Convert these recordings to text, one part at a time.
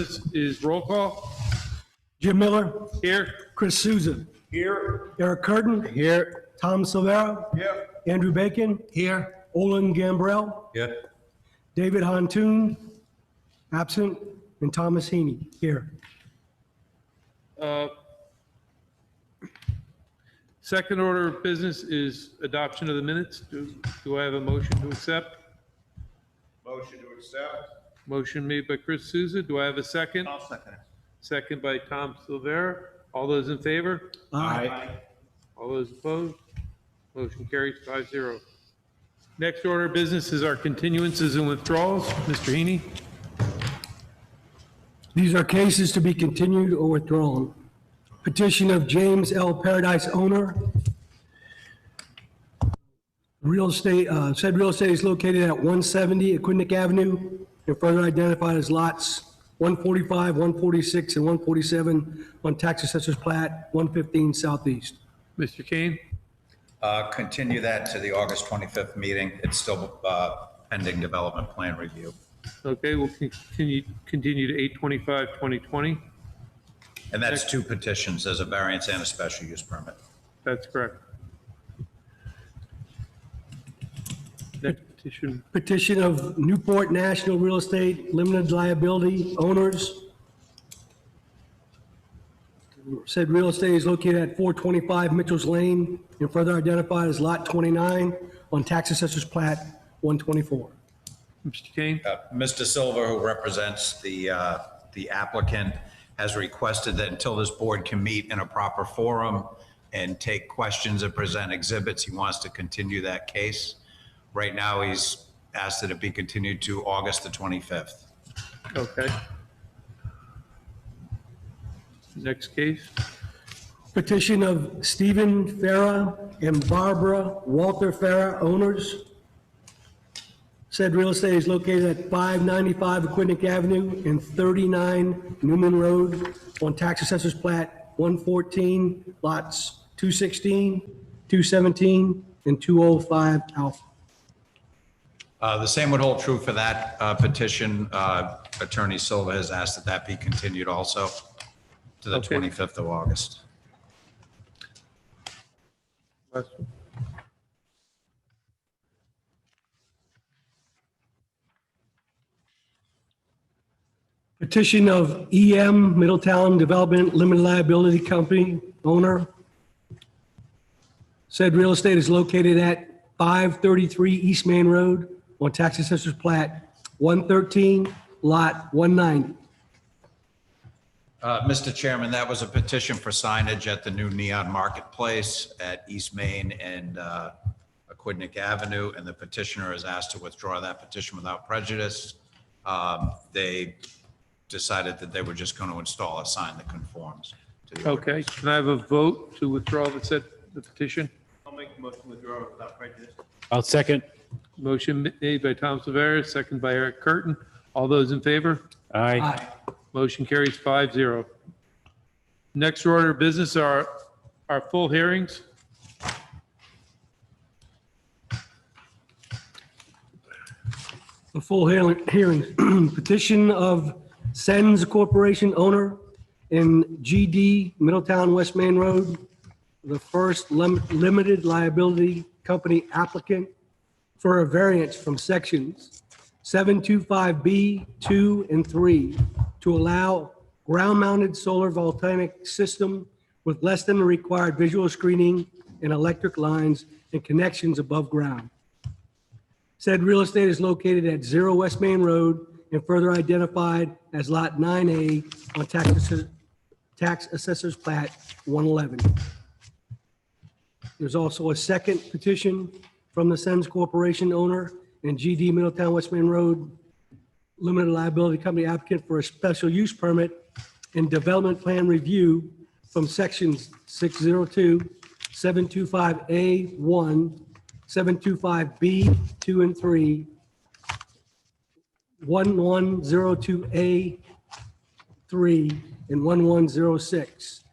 business is roll call. Jim Miller, Here. Chris Souza, Here. Eric Curtin. Here. Tom Silvera. Here. Andrew Bacon. Here. Olin Gambrell. Yeah. David Hontoon, absent, and Thomas Heaney, here. Second order of business is adoption of the minutes. Do I have a motion to accept? Motion to accept. Motion made by Chris Souza. Do I have a second? I'll second it. Second by Tom Silvera. All those in favor? All those opposed? Motion carries 5-0. Next order of business is our continuances and withdrawals. Mr. Heaney? These are cases to be continued or withdrawn. Petition of James L. Paradise owner. Real estate, said real estate is located at 170 Aquidneck Avenue and further identified as lots 145, 146, and 147 on Tax Assessor's Plat 115 Southeast. Mr. Kane? Continue that to the August 25th meeting. It's still pending development plan review. Okay, we'll continue to 8/25/2020. And that's two petitions. There's a variance and a special use permit. That's correct. Next petition, Petition of Newport National Real Estate Limited Liability owners. Said real estate is located at 425 Mitchell's Lane and further identified as Lot 29 on Tax Assessor's Plat 124. Mr. Kane? Mr. Silver, who represents the applicant, has requested that until this board can meet in a proper forum and take questions and present exhibits, he wants to continue that case. Right now, he's asked that it be continued to August the 25th. Okay. Next case, Petition of Stephen Farah and Barbara Walter Farah owners. Said real estate is located at 595 Aquidneck Avenue and 39 Newman Road on Tax Assessor's Plat 114, lots 216, 217, and 205 Alpha. The same would hold true for that petition. Attorney Silva has asked that that be continued also to the Okay. 25th of August. last one. Petition of EM Middletown Development Limited Liability Company owner. Said real estate is located at 533 East Main Road on Tax Assessor's Plat 113, Lot 190. Mr. Chairman, that was a petition for signage at the new Neon Marketplace at East Main and Aquidneck Avenue, and the petitioner has asked to withdraw that petition without prejudice. They decided that they were just going to install a sign that conforms to the Okay, ordinance. can I have a vote to withdraw the petition? I'll make the motion to withdraw without prejudice. I'll second. Motion made by Tom Silvera, second by Eric Curtin. All those in favor? Aye. Motion carries 5-0. Next order of business are our full hearings. A full hearing. Petition of Sens Corporation owner in GD Middletown West Main Road, the first limited liability company applicant for a variance from sections 725B, 2, and 3 to allow ground-mounted solar voltaic system with less than the required visual screening and electric lines and connections above ground. Said real estate is located at 0 West Main Road and further identified as Lot 9A on Tax Assessor's Plat 111. There's also a second petition from the Sens Corporation owner and GD Middletown West Main Road Limited Liability Company applicant for a special use permit and development plan review from sections 602, 725A1, 725B, 2 and 3, 1102A, 3, and 1106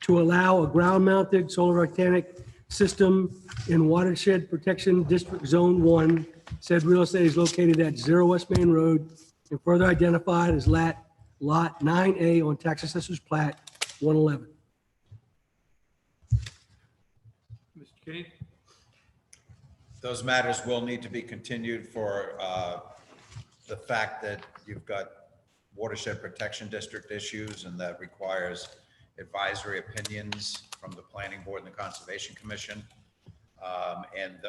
to allow a ground-mounted solar voltaic system in Watershed Protection District Zone 1. Said real estate is located at 0 West Main Road and further identified as Lot Lot 9A on Tax Assessor's Plat 111. Mr. Kane? Those matters will need to be continued for the fact that you've got watershed protection district issues, and that requires advisory opinions from the Planning Board and the Conservation Commission.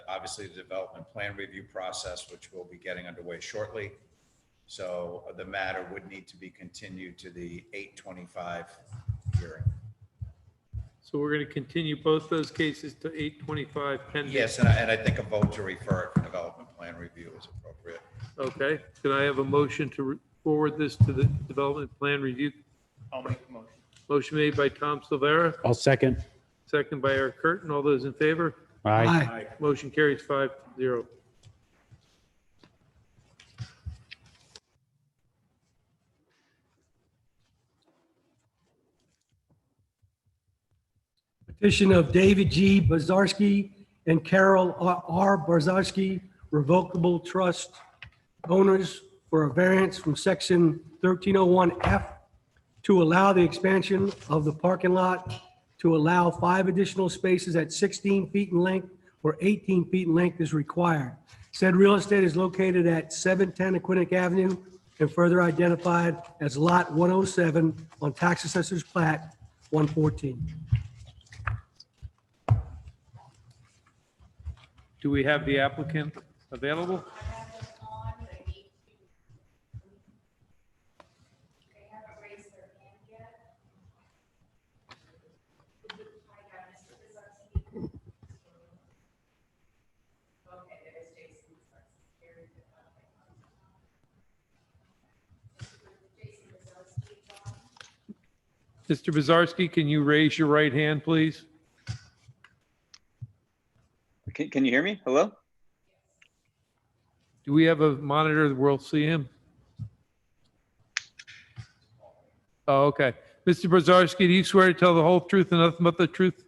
Obviously, the development plan review process, which we'll be getting underway shortly. So the matter would need to be continued to the 8/25 hearing. So we're going to continue both those cases to 8/25 pending. Yes, and I think a vote to refer it for development plan review is appropriate. Okay, can I have a motion to forward this to the development plan review? I'll make the motion. Motion made by Tom Silvera, I'll second. second by Eric Curtin. All those in favor? Aye. Motion carries 5-0. Petition of David G. Bazarski and Carol R. Bazarski, revocable trust owners, for a variance from section 1301F to allow the expansion of the parking lot to allow 5 additional spaces at 16 feet in length or 18 feet in length is required. Said real estate is located at 710 Aquinic Avenue and further identified as Lot 107 on Tax Assessor's Plat 114. Do we have the applicant available? They haven't raised their hand yet. I got Mr. Bizarski. Okay, there's Jason Bizarski. Very good. Jason Bizarski, John. Mr. Bazarski, can you raise your right hand, please? Can you hear me? Hello? Do we have a monitor that we'll see him? Oh, okay. Mr. Bazarski, do you swear to tell the whole truth and nothing but the truth?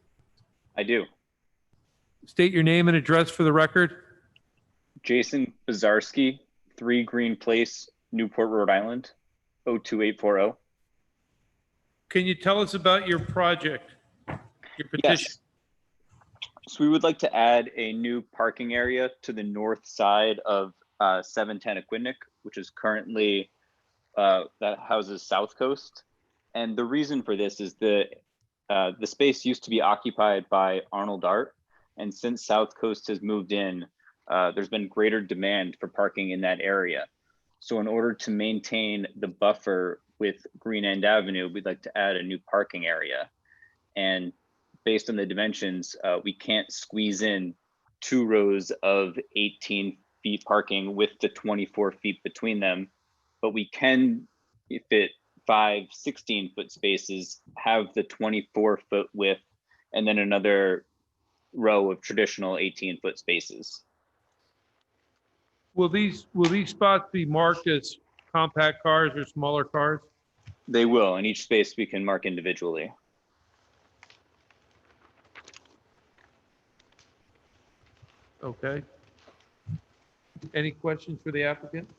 I do. State your name and address for the record. Jason Bazarski, 3 Green Place, Newport, Rhode Island, 02840. Can you tell us about your project, your petition? Yes. So we would like to add a new parking area to the north side of 710 Aquidneck, which is currently, that houses South Coast. And the reason for this is the space used to be occupied by Arnold Art. And since South Coast has moved in, there's been greater demand for parking in that area. So in order to maintain the buffer with Green End Avenue, we'd like to add a new parking area. And based on the dimensions, we can't squeeze in 2 rows of 18 feet parking with the 24 feet between them, but we can fit 5 16-foot spaces, have the 24-foot width, and then another row of traditional 18-foot spaces. Will these spots be marked as compact cars or smaller cars? They will, and each space we can mark individually. Okay. Any questions for the applicant?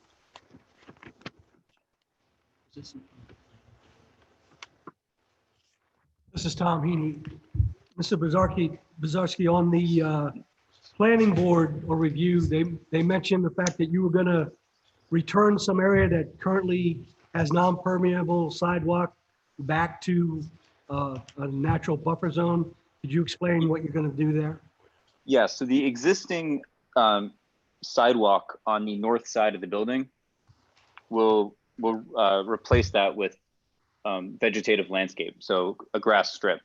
This is Tom Heaney. Mr. Bazarski, on the planning board or review, they mentioned the fact that you were going to return some area that currently has non-permeable sidewalk back to a natural buffer zone. Could you explain what you're going to do there? Yeah, so the existing sidewalk on the north side of the building will replace that with vegetative landscape, so a grass strip.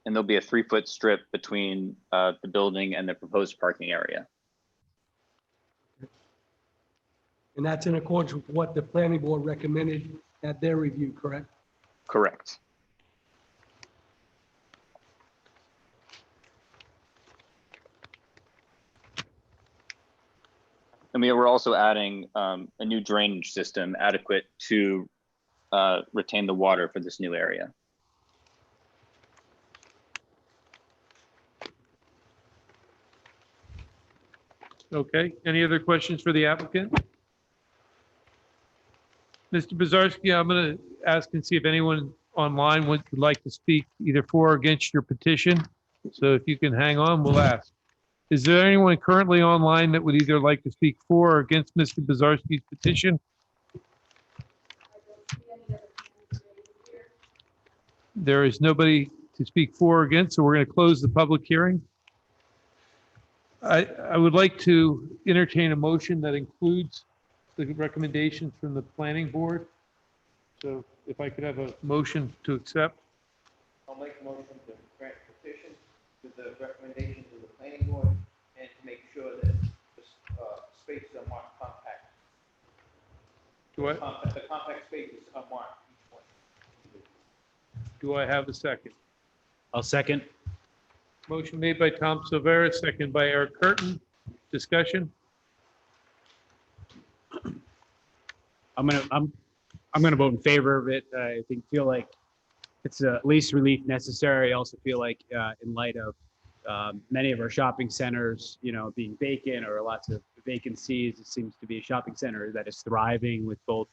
And there'll be a 3-foot strip between the building and the proposed parking area. And that's in accordance with what the planning board recommended at their review, correct? Correct. And we're also adding a new drainage system adequate to retain the water for this new area. Okay. Any other questions for the applicant? Mr. Bizarski, I'm going to ask and see if anyone online would like to speak either for or against your petition. So if you can hang on, we'll ask. Is there anyone currently online that would either like to speak for or against Mr. Bizarski's petition? There is nobody to speak for or against, so we're going to close the public hearing. I would like to entertain a motion that includes the recommendations from the planning board. So if I could have a motion to accept. I'll make a motion to grant petition with the recommendations of the planning board and to make sure that the spaces are marked compact. Do I, The compact spaces are marked each one. do I have a second? I'll second. Motion made by Tom Silvera, second by Eric Curtin. Discussion? I'm gonna vote in favor of it. Feel like it's a least relief necessary. I also feel like in light of many of our shopping centers, being vacant or lots of vacancies, it seems to be a shopping center that is thriving with both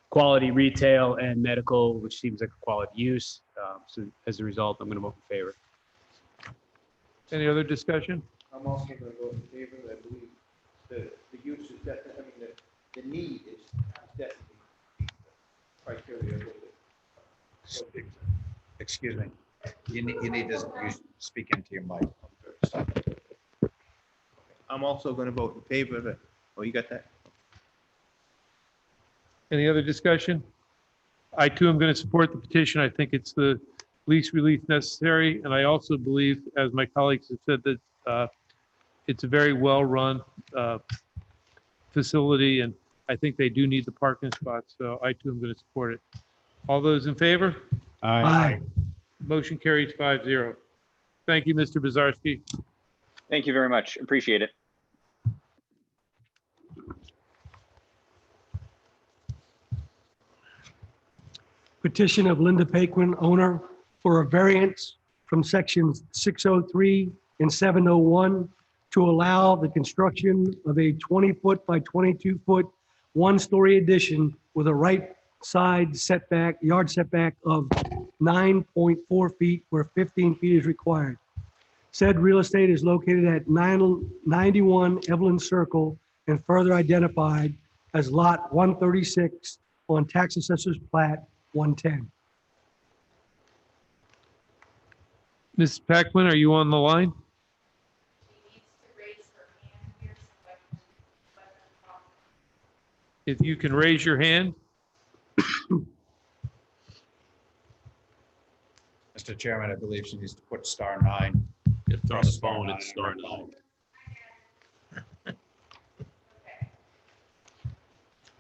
quality retail and medical, which seems like a quality use. So as a result, I'm gonna vote in favor. Any other discussion? I'm also going to vote in favor. I believe the use is definitely, the need is definitely meet the criteria of it. Excuse me. You need to speak into your mic. I'm also going to vote in favor of it. Oh, you got that? Any other discussion? I too am going to support the petition. I think it's the least relief necessary. And I also believe, as my colleagues have said, that it's a very well-run facility, and I think they do need the parking spots. So I too am going to support it. All those in favor? Aye. Motion carries 5-0. Thank you, Mr. Bizarski. Thank you very much. Appreciate it. Petition of Linda Paquin, owner, for a variance from sections 603 and 701 to allow the construction of a 20-foot by 22-foot, one-story addition with a right side setback, yard setback of 9.4 feet where 15 feet is required. Said real estate is located at 991 Evelyn Circle and further identified as Lot 136 on Tax Assessor's Plat 110. Mrs. Paquin, are you on the line? She needs to raise her hand here so I can let her talk. If you can raise your hand. Mr. Chairman, I believe she needs to put *9. If they're on the phone, it's starting.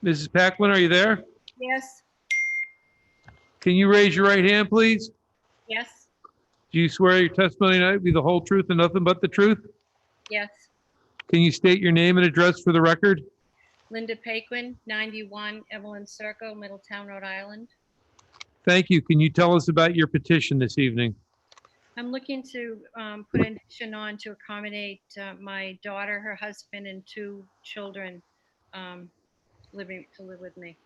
Mrs. Paquin, are you there? Yes, Can you raise your right hand, please? yes, Do you swear your testimony tonight will be the whole truth and nothing but the truth? yes. Can you state your name and address for the record? Linda Paquin, 91 Evelyn Circle, Middletown, Rhode Island. Thank you. Can you tell us about your petition this evening? I'm looking to put an addition on to accommodate my daughter, her husband, and 2 children live with me.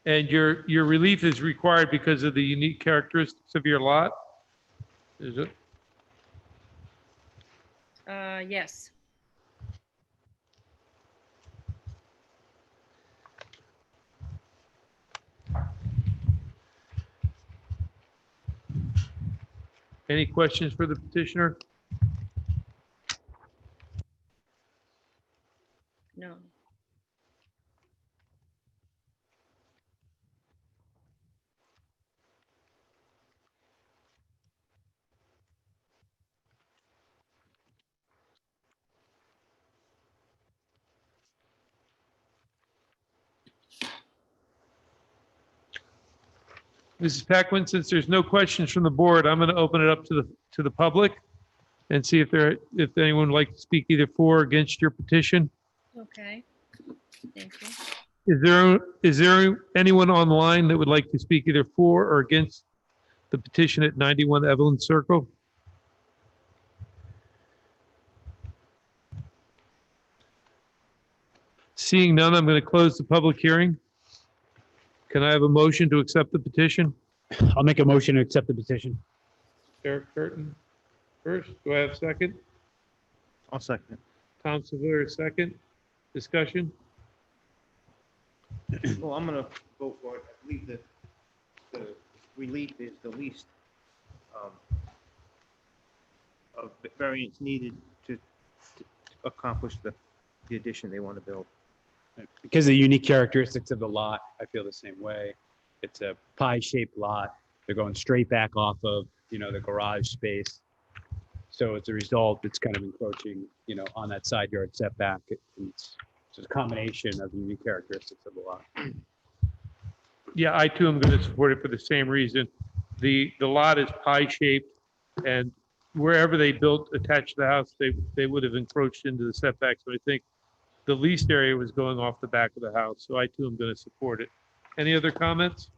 And your relief is required because of the unique characteristics of your lot? Is it? Yes. Any questions for the petitioner? No. Mrs. Paquin, since there's no questions from the board, I'm going to open it up to the public and see if anyone would like to speak either for or against your petition. Okay. Thank you. Is there anyone online that would like to speak either for or against the petition at 91 Evelyn Circle? Seeing none, I'm going to close the public hearing. Can I have a motion to accept the petition? I'll make a motion to accept the petition. Eric Curtin first. Do I have a second? I'll second it. Tom Severa, second. Discussion? Well, I'm gonna vote for it. I believe that the relief is the least of variance needed to accomplish the addition they want to build. Because of the unique characteristics of the lot, I feel the same way. It's a pie-shaped lot. They're going straight back off of, the garage space. So as a result, it's kind of encroaching, on that side yard setback. It's a combination of the unique characteristics of the lot. Yeah, I too am going to support it for the same reason. The lot is pie-shaped, and wherever they built attached to the house, they would have encroached into the setbacks. So I think the least area was going off the back of the house, so I too am going to support it. Any other comments?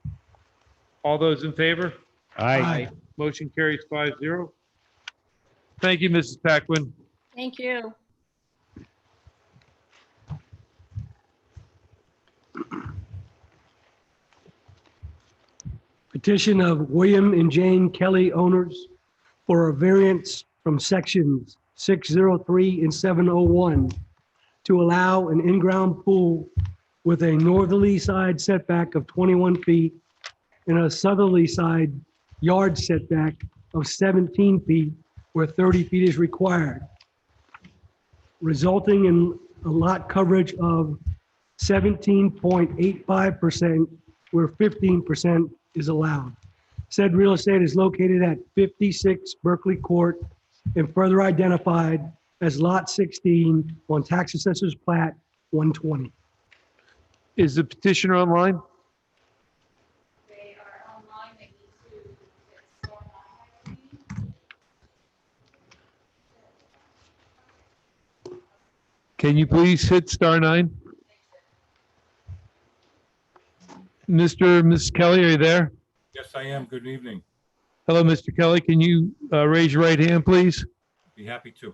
All those in favor? Aye. Motion carries 5-0. Thank you, Mrs. Paquin. Thank you. Petition of William and Jane Kelly owners for a variance from sections 603 and 701 to allow an in-ground pool with a northerly side setback of 21 feet and a southerly side yard setback of 17 feet where 30 feet is required, resulting in a lot coverage of 17.85% where 15% is allowed. Said real estate is located at 56 Berkeley Court and further identified as Lot 16 on Tax Assessor's Plat 120. Is the petitioner online? They are online, they need to hit star nine, I believe. Can you please hit *9? Mr. and Mrs. Kelly, are you there? Yes, I am. Good evening. Hello, Mr. Kelly. Can you raise your right hand, please? Be happy to.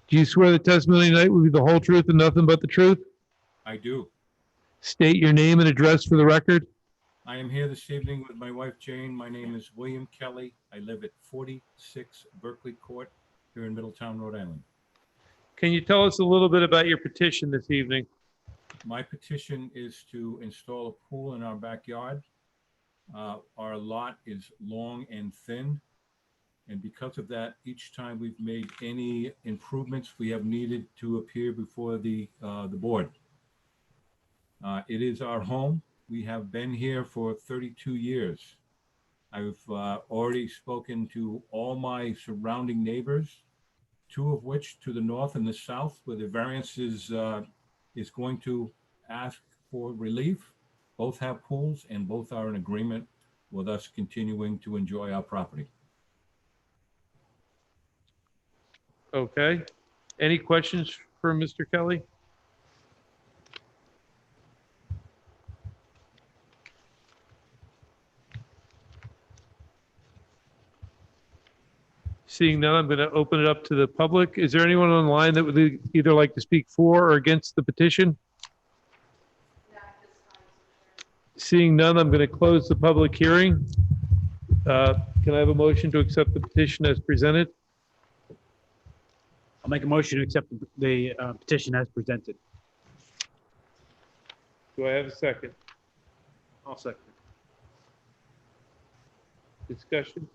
Do you swear the testimony tonight will be the whole truth and nothing but the truth? I do. State your name and address for the record. I am here this evening with my wife Jane. My name is William Kelly. I live at 46 Berkeley Court here in Middletown, Rhode Island. Can you tell us a little bit about your petition this evening? My petition is to install a pool in our backyard. Our lot is long and thin. And because of that, each time we've made any improvements, we have needed to appear before the board. It is our home. We have been here for 32 years. I've already spoken to all my surrounding neighbors, two of which to the north and the south, where the variance is going to ask for relief. Both have pools and both are in agreement with us continuing to enjoy our property. Okay. Any questions for Mr. Kelly? Seeing none, I'm going to open it up to the public. Is there anyone online that would either like to speak for or against the petition? Seeing none, I'm going to close the public hearing. Can I have a motion to accept the petition as presented? I'll make a motion to accept the petition as presented. Do I have a second? I'll second it. Discussion?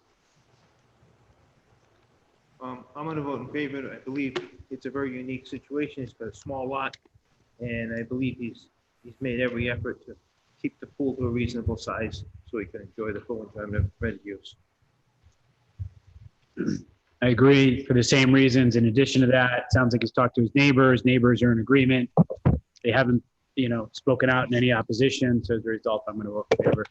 I'm gonna vote in favor. I believe it's a very unique situation. It's got a small lot, and I believe he's made every effort to keep the pool to a reasonable size so he can enjoy the full enjoyment of permitted use. I agree for the same reasons. In addition to that, it sounds like he's talked to his neighbors. Neighbors are in agreement. They haven't, spoken out in any opposition. So as a result, I'm going to vote in favor.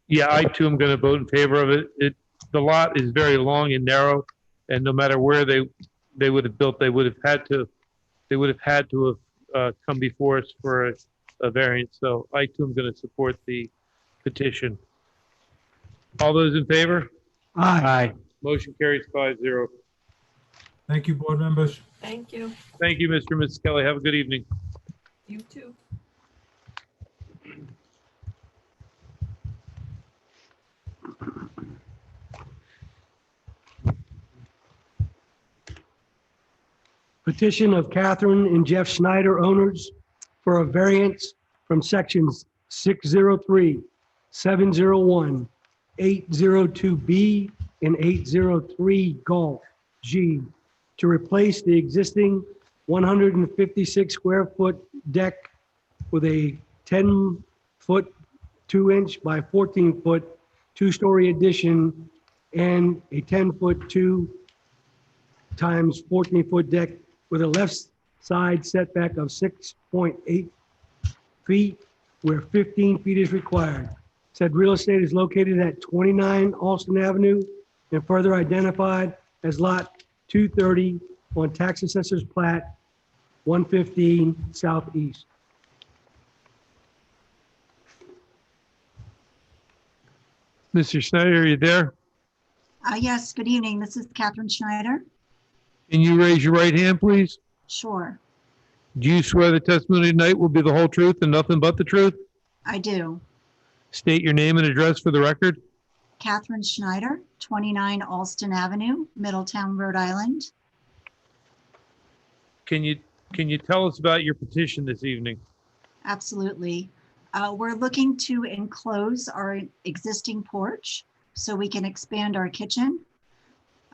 Yeah, I too am going to vote in favor of it. The lot is very long and narrow, and no matter where they would have built, they would have had to have come before us for a variance, so I too am going to support the petition. All those in favor? Aye. Motion carries 5-0. Thank you, board members. Thank you. Thank you, Mr. and Mrs. Kelly. Have a good evening. You too. Petition of Catherine and Jeff Schneider, owners, for a variance from sections 603, 701, 802B, and 803 Golf G to replace the existing 156 square foot deck with a 10-foot, 2-inch by 14-foot, 2-story addition and a 10-foot, 2 times 14-foot deck with a left side setback of 6.8 feet where 15 feet is required. Said real estate is located at 29 Alston Avenue and further identified as Lot 230 on Tax Assessor's Plat 115 Southeast. Mr. Schneider, are you there? Yes, good evening. This is Catherine Schneider. Can you raise your right hand, please? Sure, Do you swear the testimony tonight will be the whole truth and nothing but the truth? I do. State your name and address for the record. Catherine Schneider, 29 Alston Avenue, Middletown, Rhode Island. Can you tell us about your petition this evening? Absolutely. We're looking to enclose our existing porch so we can expand our kitchen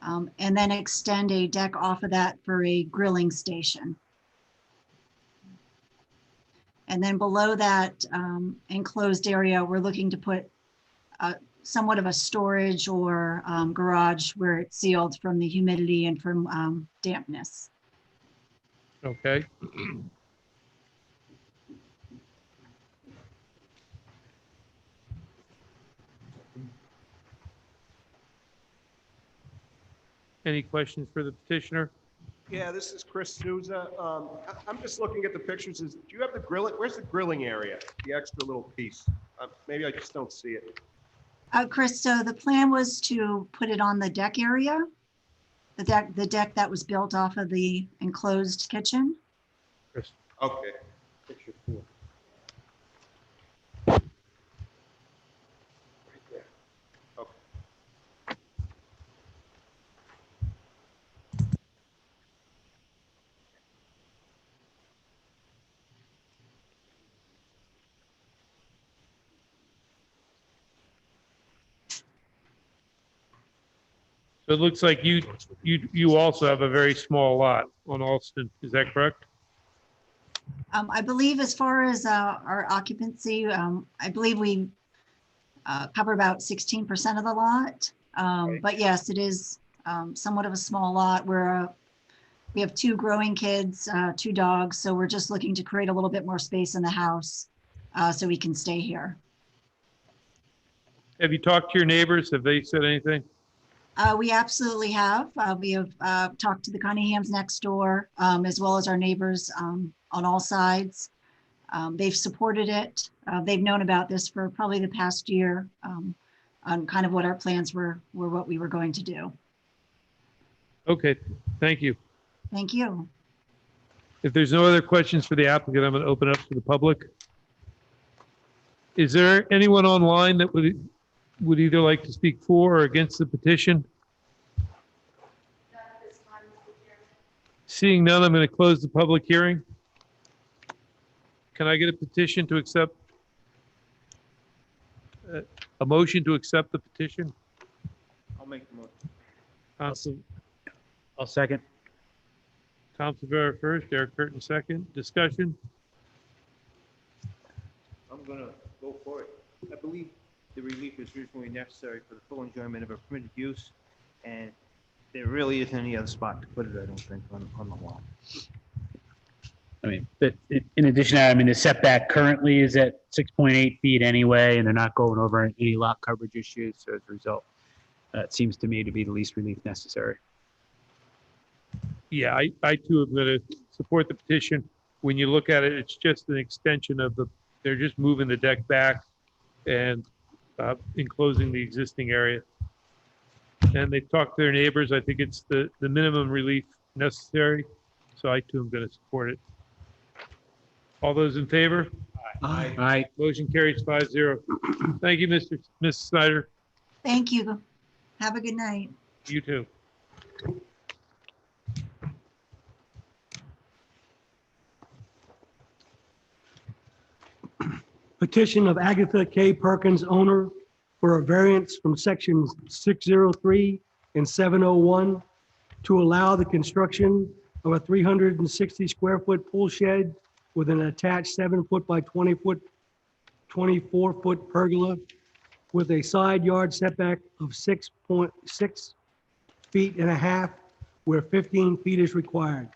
and then extend a deck off of that for a grilling station. And then below that enclosed area, we're looking to put somewhat of a storage or garage where it's sealed from the humidity and from dampness. Okay. Any questions for the petitioner? Yeah, this is Chris Souza. I'm just looking at the pictures. Do you have the grilling? Where's the grilling area? The extra little piece? Maybe I just don't see it. Chris, so the plan was to put it on the deck area, the deck that was built off of the enclosed kitchen. Okay. Picture 4. Right there. Okay. So it looks like you also have a very small lot on Alston. Is that correct? I believe as far as our occupancy, I believe we cover about 16% of the lot. But yes, it is somewhat of a small lot where we have 2 growing kids, 2 dogs. So we're just looking to create a little bit more space in the house so we can stay here. Have you talked to your neighbors? Have they said anything? We absolutely have. We have talked to the Cunninghams next door, as well as our neighbors on all sides. They've supported it. They've known about this for probably the past year on kind of what our plans were what we were going to do. Okay, thank you. Thank you. If there's no other questions for the applicant, I'm going to open it up to the public. Is there anyone online that would either like to speak for or against the petition? Seeing none, I'm going to close the public hearing. Can I get a petition to accept, a motion to accept the petition? I'll make the motion. Council, I'll second. Tom Severa first, Eric Curtin second. Discussion? I'm gonna go for it. I believe the relief is reasonably necessary for the full enjoyment of a permitted use, and there really isn't any other spot to put it, I don't think, on the lot. I mean, but in addition to that, I mean, the setback currently is at 6.8 feet anyway, and they're not going over any lot coverage issues. So as a result, it seems to me to be the least relief necessary. Yeah, I too am going to support the petition. When you look at it, it's just an extension of the They're just moving the deck back and enclosing the existing area. And they've talked to their neighbors. I think it's the minimum relief necessary. So I too am going to support it. All those in favor? Aye. Aye. Motion carries 5-0. Thank you, Ms. Snyder. Thank you. Have a good night. You too. Petition of Agatha K. Perkins, owner, for a variance from sections 603 and 701 to allow the construction of a 360 square foot pool shed with an attached 7-foot by 20-foot, 24-foot pergola with a side yard setback of 6.6 feet and a half where 15 feet is required.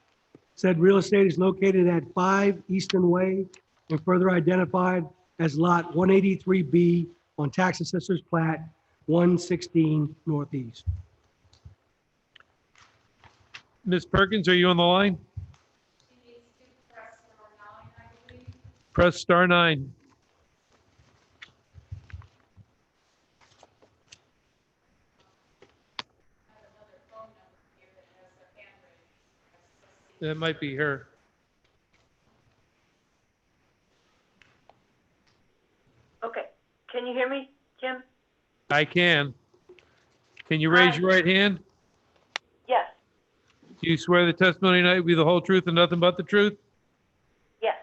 Said real estate is located at 5 Easton Way and further identified as Lot 183B on Tax Assessor's Plat 116 Northeast. Ms. Perkins, are you on the line? She needs to press number 9, I believe. Press star 9. I have another phone number here that has a hand raised. That might be her. Okay, can you hear me, Jim? I can. Can you raise your right hand? Yes, Do you swear the testimony tonight will be the whole truth and nothing but the truth? yes.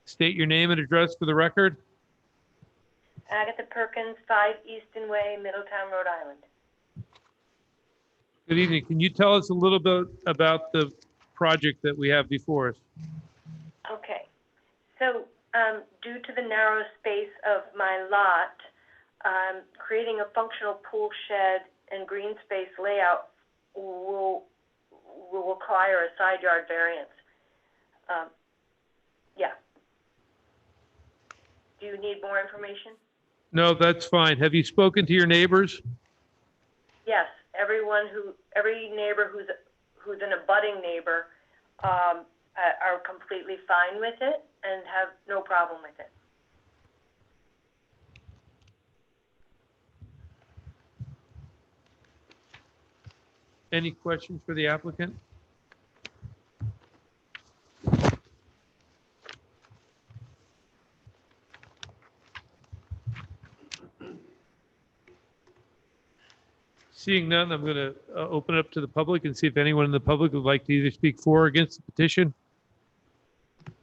State your name and address for the record. Agatha Perkins, 5 Easton Way, Middletown, Rhode Island. Good evening. Can you tell us a little bit about the project that we have before us? Okay, so due to the narrow space of my lot, creating a functional pool shed and green space layout will require a side yard variance. Yeah. Do you need more information? No, that's fine. Have you spoken to your neighbors? Yes, every neighbor who's an abutting neighbor are completely fine with it and have no problem with it. Any questions for the applicant? Seeing none, I'm going to open it up to the public and see if anyone in the public would like to either speak for or against the petition.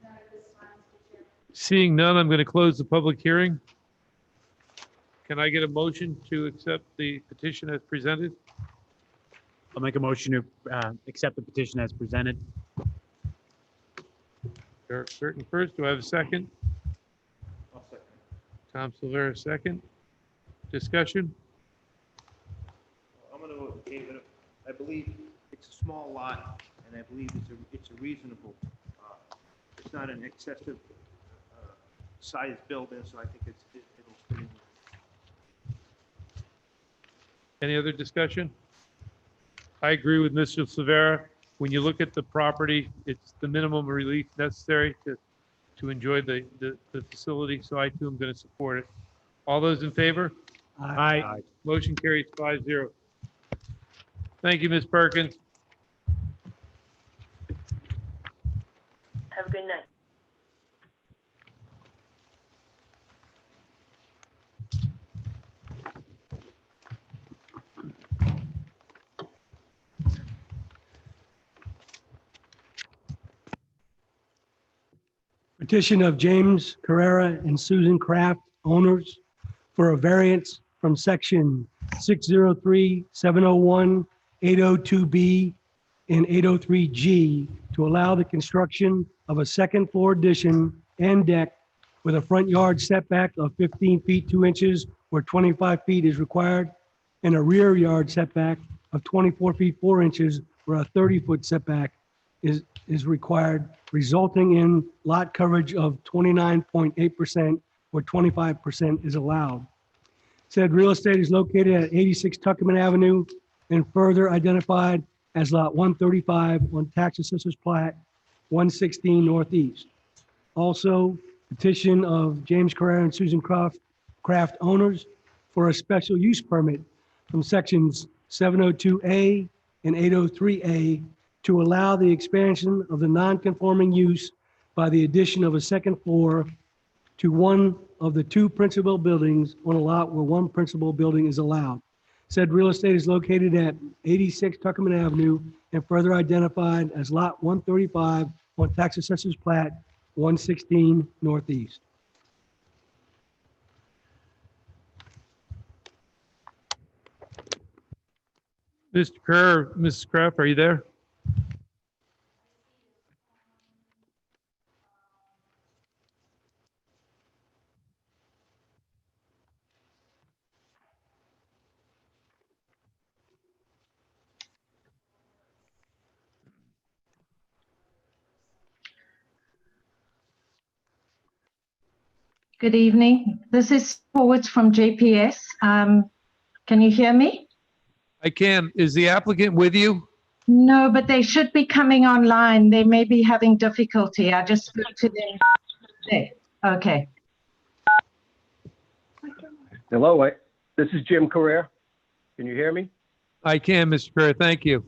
None at this time, Mr. Chair. Seeing none, I'm going to close the public hearing. Can I get a motion to accept the petition as presented? I'll make a motion to accept the petition as presented. Eric Burton first. Do I have a second? I'll second. Tom Silvera, second. Discussion? I'm gonna vote in favor. I believe it's a small lot, and I believe it's a reasonable, it's not an excessive, size building, so I think it'll fit in. Any other discussion? I agree with Mr. Silvera. When you look at the property, it's the minimum relief necessary to enjoy the facility, so I too am going to support it. All those in favor? Aye. Motion carries 5-0. Thank you, Ms. Perkins. Have a good night. Petition of James Carrera and Susan Kraft, owners, for a variance from section 603, 701, 802B, and 803G to allow the construction of a second floor addition and deck with a front yard setback of 15 feet 2 inches where 25 feet is required, and a rear yard setback of 24 feet 4 inches where a 30-foot setback is required, resulting in lot coverage of 29.8% where 25% is allowed. Said real estate is located at 86 Tuckerman Avenue and further identified as Lot 135 on Tax Assessor's Plat 116 Northeast. Also, petition of James Carrera and Susan Kraft owners for a special use permit from sections 702A and 803A to allow the expansion of the non-conforming use by the addition of a second floor to one of the two principal buildings on a lot where one principal building is allowed. Said real estate is located at 86 Tuckerman Avenue and further identified as Lot 135 on Tax Assessor's Plat 116 Northeast. Mr. Kerr, Mrs. Kraft, are you there? Good evening. This is Forwards from JPS. Can you hear me? I can. Is the applicant with you? No, but they should be coming online. They may be having difficulty. I just spoke to them. There. Okay. Hello, this is Jim Carrera. Can you hear me? I can, Mr. Kerr. Thank you.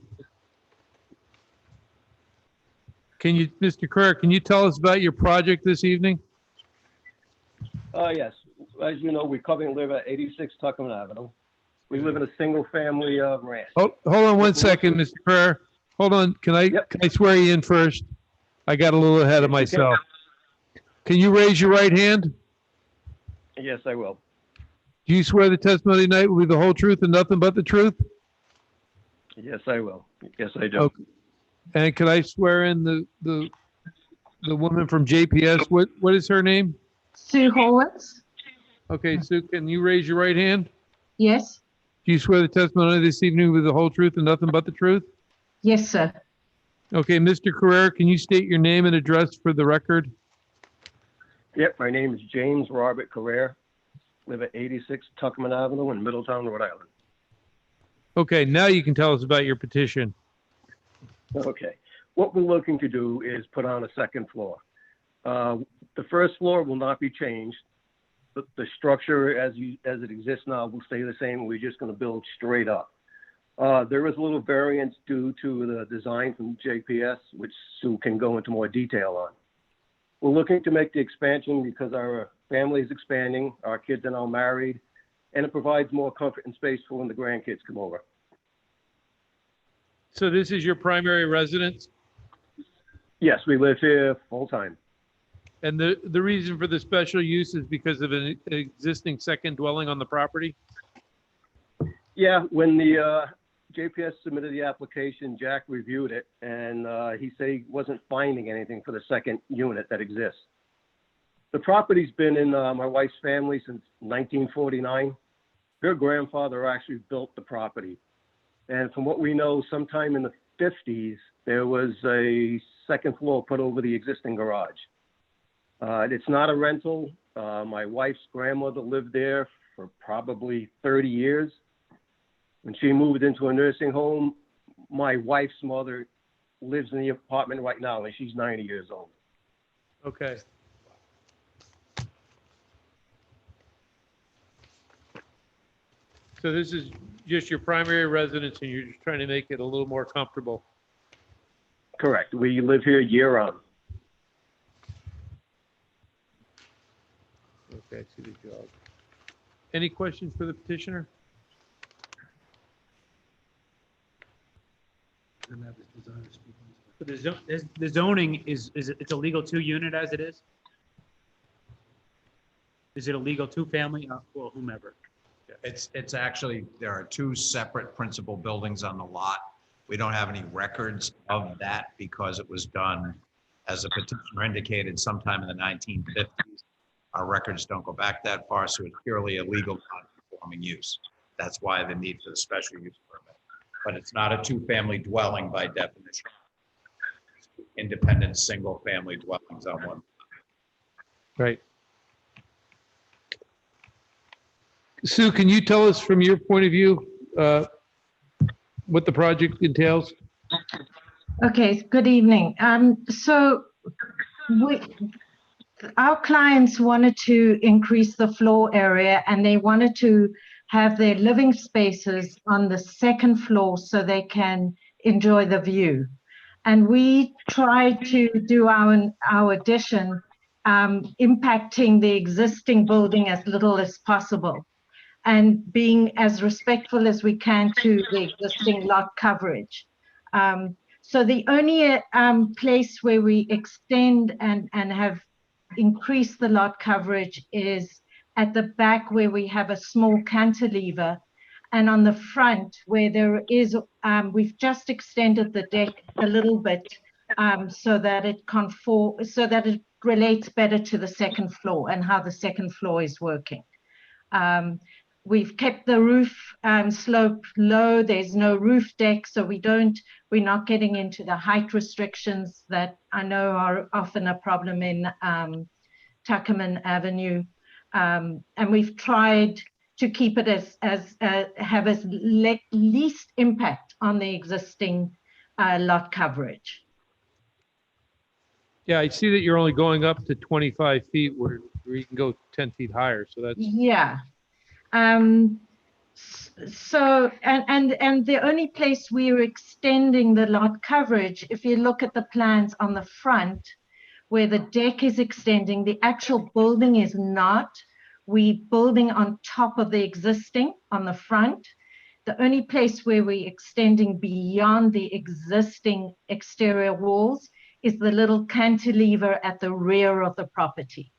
Can you, Mr. Kerr, can you tell us about your project this evening? Yes. As you know, we currently live at 86 Tuckerman Avenue. We live in a single-family ranch. Hold on one second, Mr. Kerr. Hold on. Can I swear you in first? I got a little ahead of myself. Can you raise your right hand? Yes, I will. Do you swear the testimony tonight will be the whole truth and nothing but the truth? Yes, I will. Yes, I do. Okay. And can I swear in the woman from JPS? What is her name? Sue Horwitz? Okay, Sue, can you raise your right hand? Yes. Do you swear the testimony this evening will be the whole truth and nothing but the truth? Yes, sir. Okay, Mr. Carrera, can you state your name and address for the record? Yep, my name is James Robert Carrera. Live at 86 Tuckerman Avenue in Middletown, Rhode Island. Okay, now you can tell us about your petition. Okay. What we're looking to do is put on a second floor. The first floor will not be changed. The structure as it exists now will stay the same. We're just going to build straight up. There is a little variance due to the design from JPS, which Sue can go into more detail on. We're looking to make the expansion because our family is expanding, our kids are now married, and it provides more comfort and space for when the grandkids come over. So this is your primary residence? Yes, we live here full time. And the reason for the special use is because of an existing second dwelling on the property? Yeah, when the JPS submitted the application, Jack reviewed it, and he said he wasn't finding anything for the second unit that exists. The property's been in my wife's family since 1949. Her grandfather actually built the property. And from what we know, sometime in the 50s, there was a second floor put over the existing garage. It's not a rental. My wife's grandmother lived there for probably 30 years. When she moved into a nursing home, my wife's mother lives in the apartment right now, and she's 90 years old. Okay. So this is just your primary residence and you're just trying to make it a little more comfortable? Correct. We live here year-round. Okay, I see the job. Any questions for the petitioner? So the zoning is it's a legal 2-unit as it is? Is it a legal 2-family or whomever? It's actually, there are 2 separate principal buildings on the lot. We don't have any records of that because it was done, as the petitioner indicated, sometime in the 1950s. Our records don't go back that far, so it's purely a legal non-conforming use. That's why the need for the special use permit. But it's not a 2-family dwelling by definition. Independent, single-family dwellings on one. Right. Sue, can you tell us from your point of view what the project entails? Okay, good evening. So our clients wanted to increase the floor area and they wanted to have their living spaces on the second floor so they can enjoy the view. And we tried to do our addition, impacting the existing building as little as possible and being as respectful as we can to the existing lot coverage. So the only place where we extend and have increased the lot coverage is at the back where we have a small cantilever, and on the front where there is, we've just extended the deck a little bit so that it relates better to the second floor and how the second floor is working. We've kept the roof slope low. There's no roof deck, so we're not getting into the height restrictions that I know are often a problem in Tuckerman Avenue. And we've tried to keep it have as least impact on the existing lot coverage. Yeah, I see that you're only going up to 25 feet where you can go 10 feet higher. So that's. Yeah. So, and the only place we're extending the lot coverage, if you look at the plans on the front, where the deck is extending, the actual building is not. We building on top of the existing on the front. The only place where we're extending beyond the existing exterior walls is the little cantilever at the rear of the property.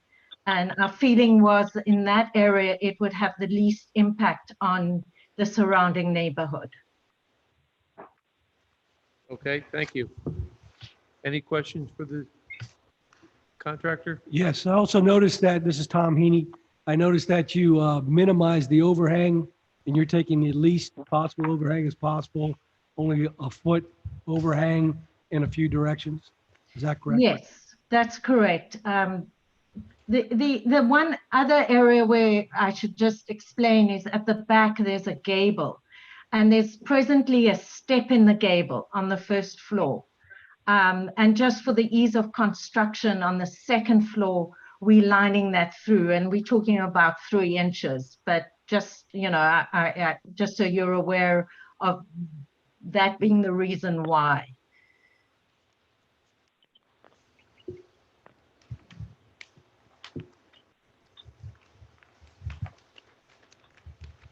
And our feeling was that in that area, it would have the least impact on the surrounding neighborhood. Okay, thank you. Any questions for the contractor? Yes, I also noticed that, this is Tom Heaney, I noticed that you minimized the overhang and you're taking the least possible overhang as possible, only a foot overhang in a few directions. Is that correct? Yes, that's correct. The one other area where I should just explain is at the back, there's a gable and there's presently a step in the gable on the first floor. And just for the ease of construction on the second floor, we're lining that through and we're talking about 3 inches, but just, you know, just so you're aware of that being the reason why.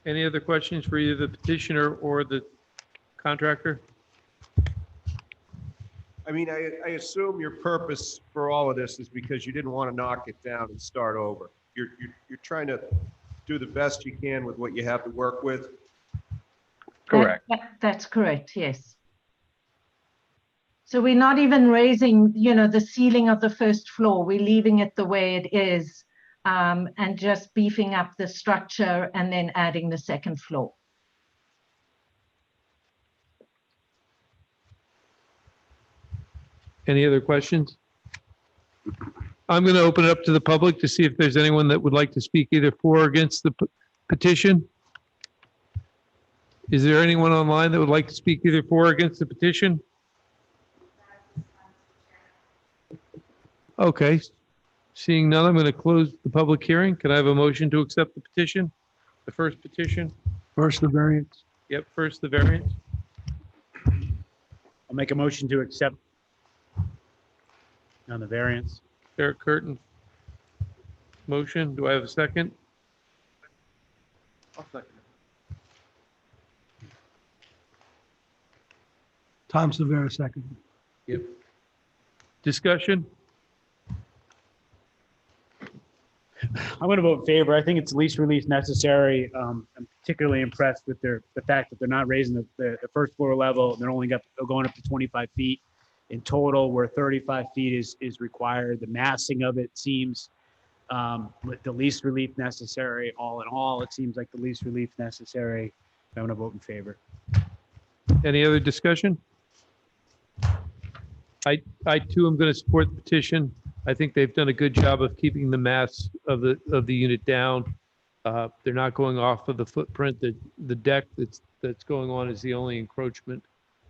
Any other questions for either the petitioner or the contractor? I mean, I assume your purpose for all of this is because you didn't want to knock it down and start over. You're trying to do the best you can with what you have to work with. Correct. That's correct, yes. So we're not even raising, you know, the ceiling of the first floor. We're leaving it the way it is and just beefing up the structure and then adding the second floor. Any other questions? I'm going to open it up to the public to see if there's anyone that would like to speak either for or against the petition. Is there anyone online that would like to speak either for or against the petition? Okay, seeing none, I'm going to close the public hearing. Can I have a motion to accept the petition? The first petition? First, the variance. Yep, first the variance. I'll make a motion to accept on the variance. Eric Curtin. Motion, do I have a second? I'll second it. Tom Silvera, second. Yep. Discussion? I'm going to vote in favor. I think it's least relief necessary. I'm particularly impressed with the fact that they're not raising the first floor level. They're only going up to 25 feet in total, where 35 feet is required. The massing of it seems with the least relief necessary. All in all, it seems like the least relief necessary. I'm going to vote in favor. Any other discussion? I too am going to support the petition. I think they've done a good job of keeping the mass of the unit down. They're not going off of the footprint. The deck that's going on is the only encroachment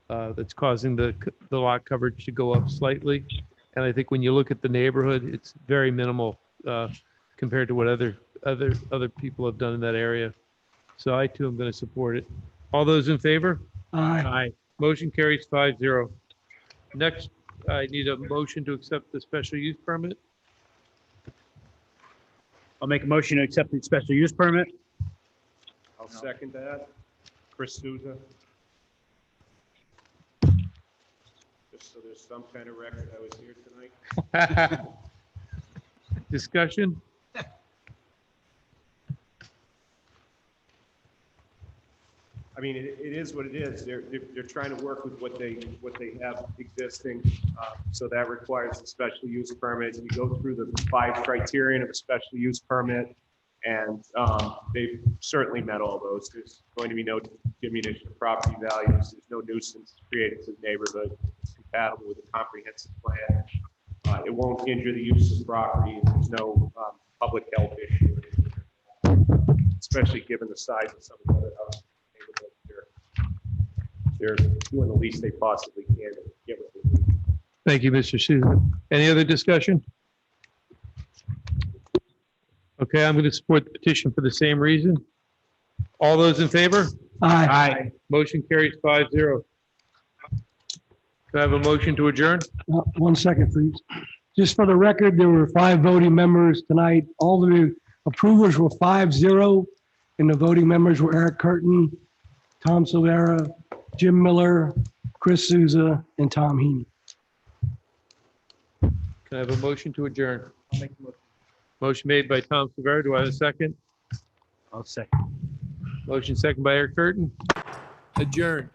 that's causing the lot coverage to go up slightly. And I think when you look at the neighborhood, it's very minimal compared to what other people have done in that area. So I too am going to support it. All those in favor? Aye. Motion carries 5-0. Next, I need a motion to accept the special use permit. I'll make a motion to accept the special use permit. I'll second that. Chris Souza. Just so there's some kind of record I was here tonight. Discussion? I mean, it is what it is. They're trying to work with what they have existing. So that requires a special use permit. You go through the 5 criterion of a special use permit, and they've certainly met all those. There's going to be no diminution of property values. There's no nuisance created to the neighborhood. It's compatible with a comprehensive plan. It won't injure the use of the property. There's no public health issue, especially given the size of some of the other houses. They're doing the least they possibly can to get what they need. Thank you, Mr. Susan. Any other discussion? Okay, I'm going to support the petition for the same reason. All those in favor? Aye. Motion carries 5-0. Can I have a motion to adjourn? 1 second, please. Just for the record, there were 5 voting members tonight. All the approvers were 5-0, and the voting members were Eric Curtin, Tom Silvera, Jim Miller, Chris Souza, and Tom Heaney. Can I have a motion to adjourn? I'll make the motion. Motion made by Tom Silvera. Do I have a second? I'll second. Motion second by Eric Curtin. Adjourn.